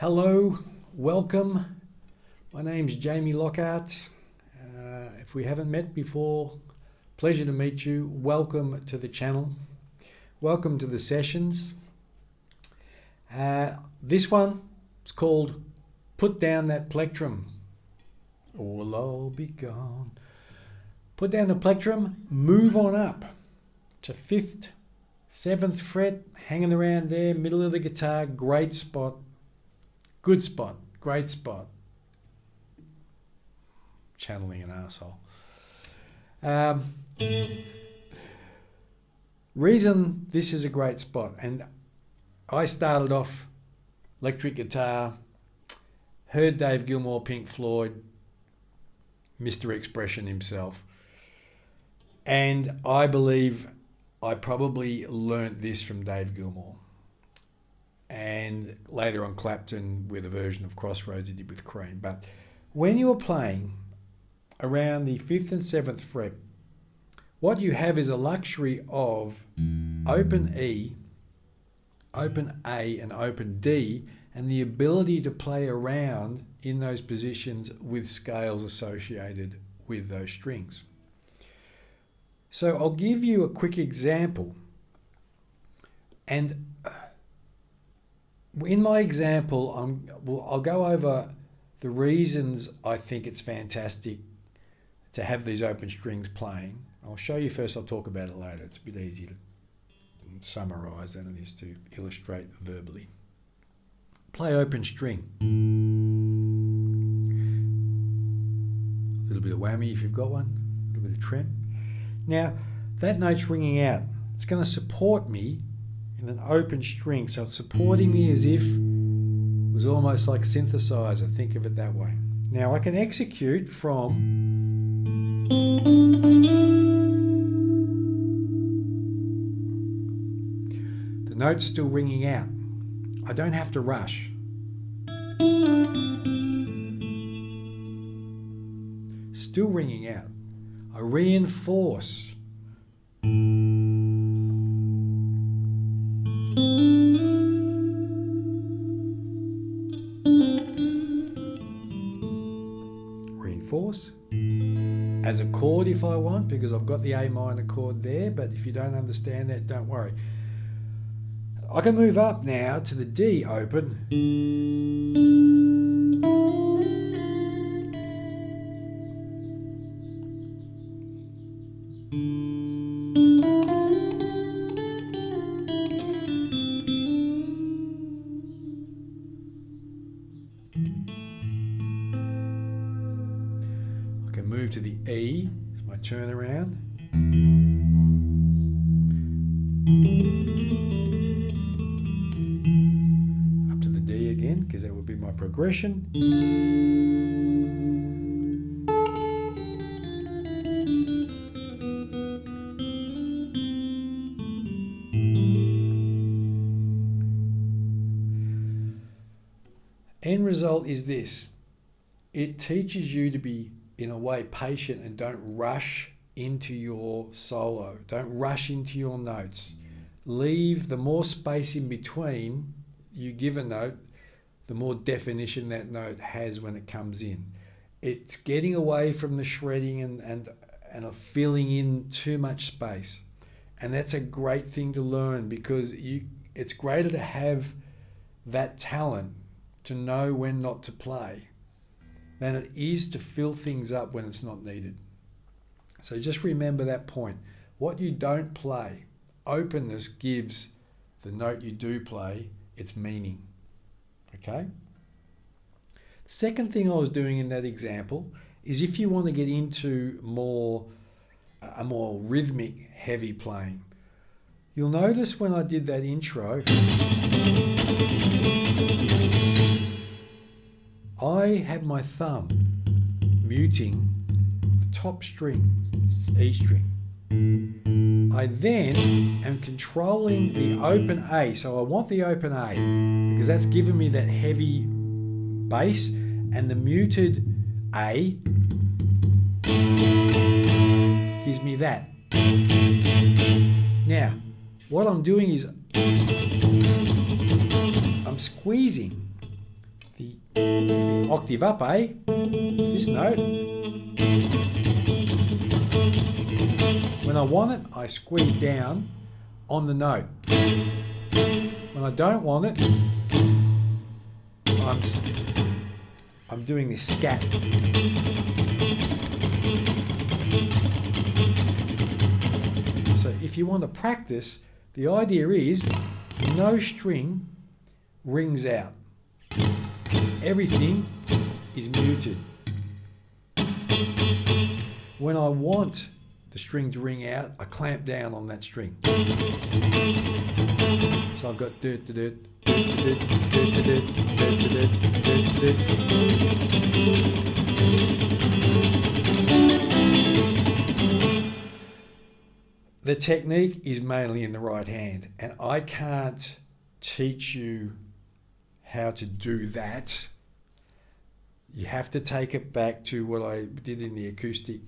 Hello, welcome. My name's Jamie Lockhart. If we haven't met before, pleasure to meet you. Welcome to the channel. Welcome to the sessions. This one is called Put Down That Plectrum, or we'll all be gone. Put down the plectrum, move on up to 5th, 7th fret, hanging around there, middle of the guitar, great spot. Good spot, great spot. Channeling an arsehole. Reason this is a great spot, and I started off electric guitar, heard Dave Gilmour, Pink Floyd, Mr. Expression himself, and I believe I probably learnt this from Dave Gilmour. And later on Clapton with a version of Crossroads he did with Cream. But when you're playing around the 5th and 7th fret, what you have is a luxury of open E, open A and open D, and the ability to play around in those positions with scales associated with those strings. So I'll give you a quick example. And in my example, I'll go over the reasons I think it's fantastic to have these open strings playing. I'll show you first, I'll talk about it later. It's a bit easier to summarise than it is to illustrate verbally. Play open string. A little bit of whammy if you've got one, a little bit of trem. Now, that note's ringing out. It's going to support me in an open string, so it's supporting me as if it was almost like synthesizer. Think of it that way. Now I can execute from the note's still ringing out. I don't have to rush. Still ringing out. I reinforce. Reinforce as a chord if I want, because I've got the A minor chord there, but if you don't understand that, don't worry. I can move up now to the D open. Move to the E, it's my turnaround. Up to the D again, because that would be my progression. End result is this. It teaches you to be, in a way, patient and don't rush into your solo. Don't rush into your notes. Leave the more space in between you give a note, the more definition that note has when it comes in. It's getting away from the shredding and filling in too much space. And that's a great thing to learn, because it's greater to have that talent to know when not to play than it is to fill things up when it's not needed. So just remember that point. What you don't play, openness gives the note you do play its meaning. Okay? Second thing I was doing in that example is if you want to get into a more rhythmic, heavy playing, you'll notice when I did that intro, I had my thumb muting the top string, E string. I then am controlling the open A, so I want the open A because that's given me that heavy bass, and the muted A gives me that. Now, what I'm doing is I'm squeezing the octave up, eh? This note. When I want it, I squeeze down on the note. When I don't want it, I'm doing this scat. So if you want to practice, the idea is no string rings out. Everything is muted. When I want the string to ring out, I clamp down on that string. So I've got the technique is mainly in the right hand, and I can't teach you how to do that. You have to take it back to what I did in the acoustic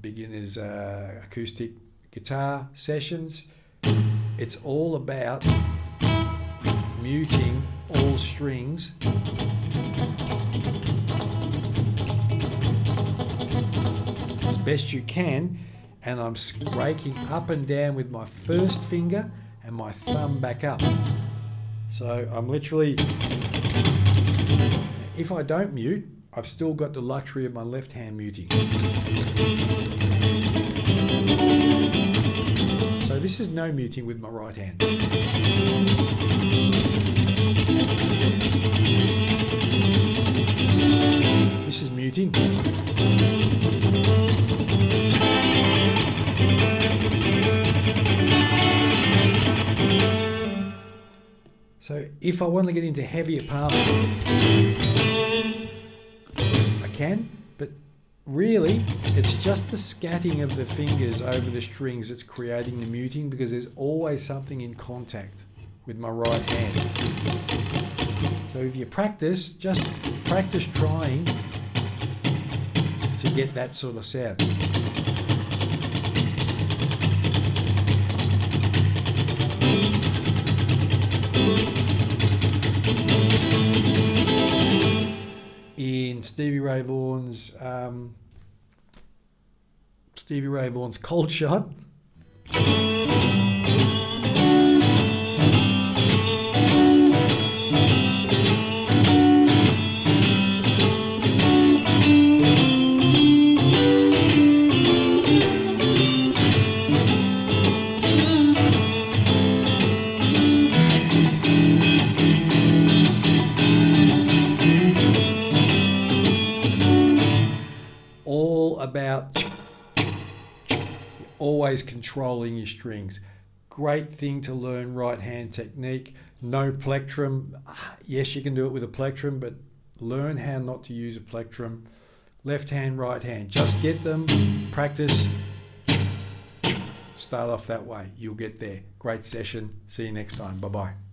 beginners acoustic guitar sessions. It's all about muting all strings as best you can, and I'm raking up and down with my first finger and my thumb back up. So I'm literally, if I don't mute, I've still got the luxury of my left hand muting. So this is no muting with my right hand. This is muting. So if I want to get into heavier palm, I can, but really it's just the scatting of the fingers over the strings that's creating the muting, because there's always something in contact with my right hand. So if you practice, just practice trying to get that sort of sound. In Stevie Ray Vaughan's Cold Shot, about always controlling your strings. Great thing to learn right hand technique. No plectrum. Yes, you can do it with a plectrum, but learn how not to use a plectrum. Left hand, right hand. Just get them, practice, start off that way. You'll get there. Great session. See you next time. Bye-bye.